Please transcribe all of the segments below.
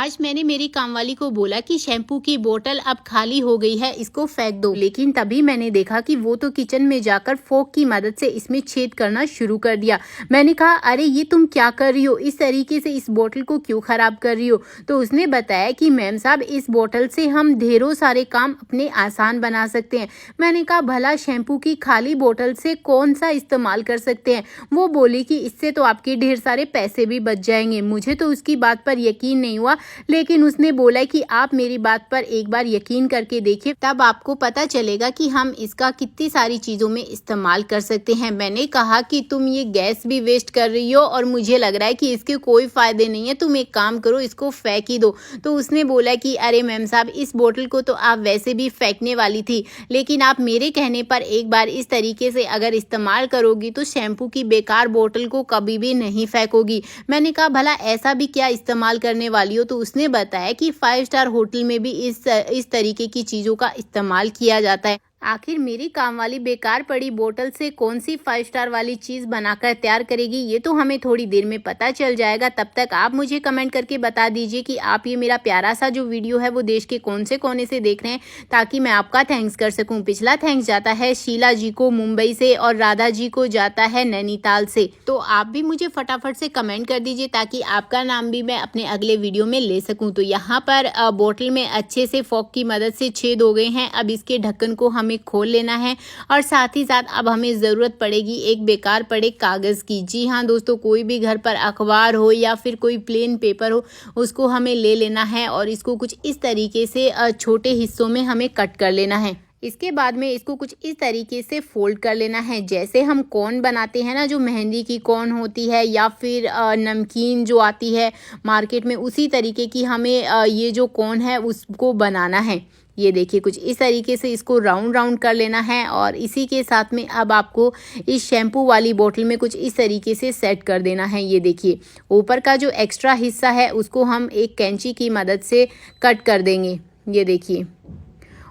आज मैंने मेरी कामवाली को बोला कि शैम्पू की बोतल अब खाली हो गई है, इसको फेंक दो। लेकिन तभी मैंने देखा कि वो तो किचन में जाकर फोक की मदद से इसमें छेद करना शुरू कर दिया। मैंने कहा, अरे ये तुम क्या कर रही हो, इस तरीके से इस बोतल को क्यों खराब कर रही हो। तो उसने बताया कि मैम साहब, इस बोतल से हम ढेरों सारे काम अपने आसान बना सकते हैं। मैंने कहा, भला शैम्पू की खाली बोतल से कौन सा इस्तेमाल कर सकते हैं। वो बोली कि इससे तो आपके ढेर सारे पैसे भी बच जाएंगे। मुझे तो उसकी बात पर यकीन नहीं हुआ, लेकिन उसने बोला कि आप मेरी बात पर एक बार यकीन करके देखिए, तब आपको पता चलेगा कि हम इसका कितनी सारी चीज़ों में इस्तेमाल कर सकते हैं। मैंने कहा कि तुम ये गैस भी वेस्ट कर रही हो और मुझे लग रहा है कि इसके कोई फ़ायदे नहीं है, तुम एक काम करो, इसको फेंक ही दो। तो उसने बोला कि अरे मैम साहब, इस बोतल को तो आप वैसे भी फेंकने वाली थी, लेकिन आप मेरे कहने पर एक बार इस तरीके से अगर इस्तेमाल करोगी तो शैम्पू की बेकार बोतल को कभी भी नहीं फेंकोगी। मैंने कहा, भला ऐसा भी क्या इस्तेमाल करने वाली हो। तो उसने बताया कि 5 स्टार होटल में भी इस तरीके की चीज़ों का इस्तेमाल किया जाता है। आखिर मेरी काम वाली बेकार पड़ी बोतल से कौन सी 5 स्टार वाली चीज़ बनाकर तैयार करेगी, ये तो हमें थोड़ी देर में पता चल जाएगा। तब तक आप मुझे कमेंट करके बता दीजिए कि आप ये मेरा प्यारा सा जो वीडियो है वो देश के कौन से कोने से देख रहे हैं, ताकि मैं आपका थैंक्स कर सकूं। पिछला थैंक्स जाता है शीला जी को मुंबई से और राधा जी को जाता है नैनीताल से। तो आप भी मुझे फटाफट से कमेंट कर दीजिए ताकि आपका नाम भी मैं अपने अगले वीडियो में ले सकूँ। तो यहाँ पर बोतल में अच्छे से फॉक की मदद से छेद हो गए हैं। अब इसके ढक्कन को हमें खोल लेना है और साथ ही साथ अब हमें ज़रूरत पड़ेगी एक बेकार पड़े कागज़ की। जी हाँ दोस्तों, कोई भी घर पर अखबार हो या फिर कोई प्लेन पेपर हो, उसको हमें ले लेना है और इसको कुछ इस तरीके से छोटे हिस्सों में हमें कट कर लेना है। इसके बाद में इसको कुछ इस तरीके से फोल्ड कर लेना है, जैसे हम कॉर्न बनाते हैं ना, जो मेहंदी की कॉर्न होती है या फिर नमकीन जो आती है मार्केट में, उसी तरीके की हमें ये जो कॉर्न है उसको बनाना है। ये देखिए, कुछ इस तरीके से इसको राउंड राउंड कर लेना है और इसी के साथ में अब आपको इस शैम्पू वाली बोतल में कुछ इस तरीके से सेट कर देना है। ये देखिए, ऊपर का जो एक्स्ट्रा हिस्सा है उसको हम एक कैंची की मदद से कट कर देंगे। ये देखिए,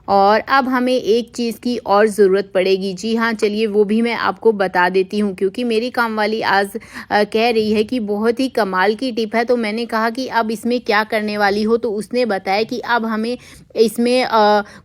और अब हमें एक चीज़ की और ज़रूरत पड़ेगी। जी हाँ, चलिए वो भी मैं आपको बता देती हूँ, क्योंकि मेरी कामवाली आज कह रही है कि बहुत ही कमाल की टिप है। तो मैंने कहा कि अब इसमें क्या करने वाली हो। तो उसने बताया कि अब हमें इसमें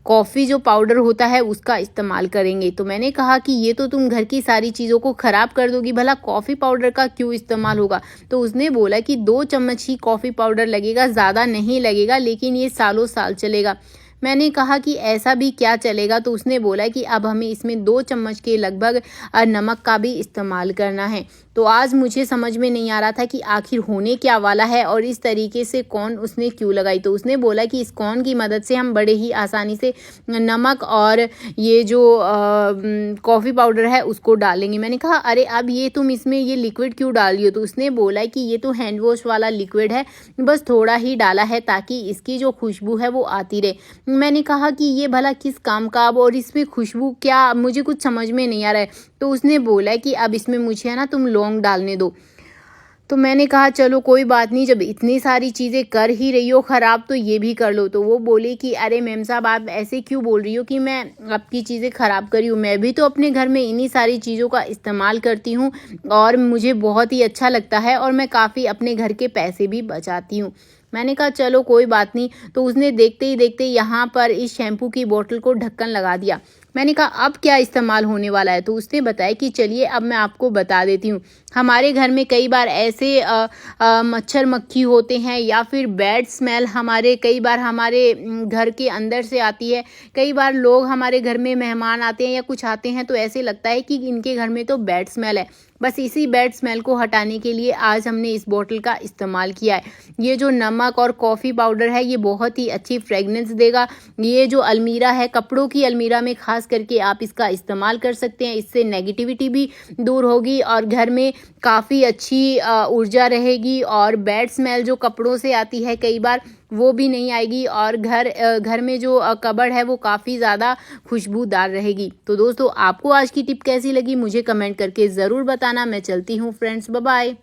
कॉफ़ी जो पाउडर होता है उसका इस्तेमाल करेंगे। तो मैंने कहा कि ये तो तुम घर की सारी चीज़ों को ख़राब कर दोगी, भला कॉफ़ी पाउडर का क्यों इस्तेमाल होगा। तो उसने बोला कि 2 चम्मच ही कॉफ़ी पाउडर लगेगा, ज़्यादा नहीं लगेगा, लेकिन ये सालों साल चलेगा। मैंने कहा कि ऐसा भी क्या चलेगा। तो उसने बोला कि अब हमें इसमें 2 चम्मच के लगभग नमक का भी इस्तेमाल करना है। तो आज मुझे समझ में नहीं आ रहा था कि आखिर होने क्या वाला है और इस तरीके से कॉर्न उसने क्यों लगाई। तो उसने बोला कि इस कॉर्न की मदद से हम बड़े ही आसानी से नमक और ये जो कॉफ़ी पाउडर है उसको डालेंगे। मैंने कहा, अरे अब ये तुम इसमें ये लिक्विड क्यों डाल रही हो। तो उसने बोला कि ये तो हैंड वॉश वाला लिक्विड है, बस थोड़ा ही डाला है ताकि इसकी जो खुशबू है वो आती रहे। मैंने कहा कि ये भला किस काम का, अब और इसमें खुशबू क्या, मुझे कुछ समझ में नहीं आ रहा है। तो उसने बोला कि अब इसमें मुझे है ना तुम लौंग डालने दो। तो मैंने कहा चलो कोई बात नहीं, जब इतनी सारी चीज़ें कर ही रही हो ख़राब तो ये भी कर लो। तो वो बोली कि अरे मैम साहब, आप ऐसे क्यों बोल रही हो कि मैं आपकी चीज़ें ख़राब कर रही हूँ। मैं भी तो अपने घर में इन्हीं सारी चीज़ों का इस्तेमाल करती हूँ और मुझे बहुत ही अच्छा लगता है और मैं काफ़ी अपने घर के पैसे भी बचाती हूँ। मैंने कहा चलो कोई बात नहीं। तो उसने देखते ही देखते यहाँ पर इस शैम्पू की बोतल को ढक्कन लगा दिया। मैंने कहा अब क्या इस्तेमाल होने वाला है। तो उसने बताया कि चलिए अब मैं आपको बता देती हूँ। हमारे घर में कई बार ऐसे मच्छर मक्खी होते हैं या फिर बैड स्मेल कई बार हमारे घर के अंदर से आती है। कई बार लोग हमारे घर में मेहमान आते हैं या कुछ आते हैं तो ऐसे लगता है कि इनके घर में तो बैड स्मेल है। बस इसी बैड स्मेल को हटाने के लिए आज हमने इस बोतल का इस्तेमाल किया है। ये जो नमक और कॉफ़ी पाउडर है ये बहुत ही अच्छी फ्रेगनेंस देगा। ये जो अलमीरा है, कपड़ों की अलमीरा में खास करके आप इसका इस्तेमाल कर सकते हैं। इससे नेगेटिविटी भी दूर होगी और घर में काफ़ी अच्छी ऊर्जा रहेगी और बैड स्मेल जो कपड़ों से आती है कई बार वो भी नहीं आएगी और घर में जो कबर्ड है वो काफ़ी ज़्यादा खुशबूदार रहेगी। तो दोस्तों, आपको आज की टिप कैसी लगी मुझे कमेंट करके ज़रूर बताना। मैं चलती हूँ फ्रेंड्स, बाय बाय।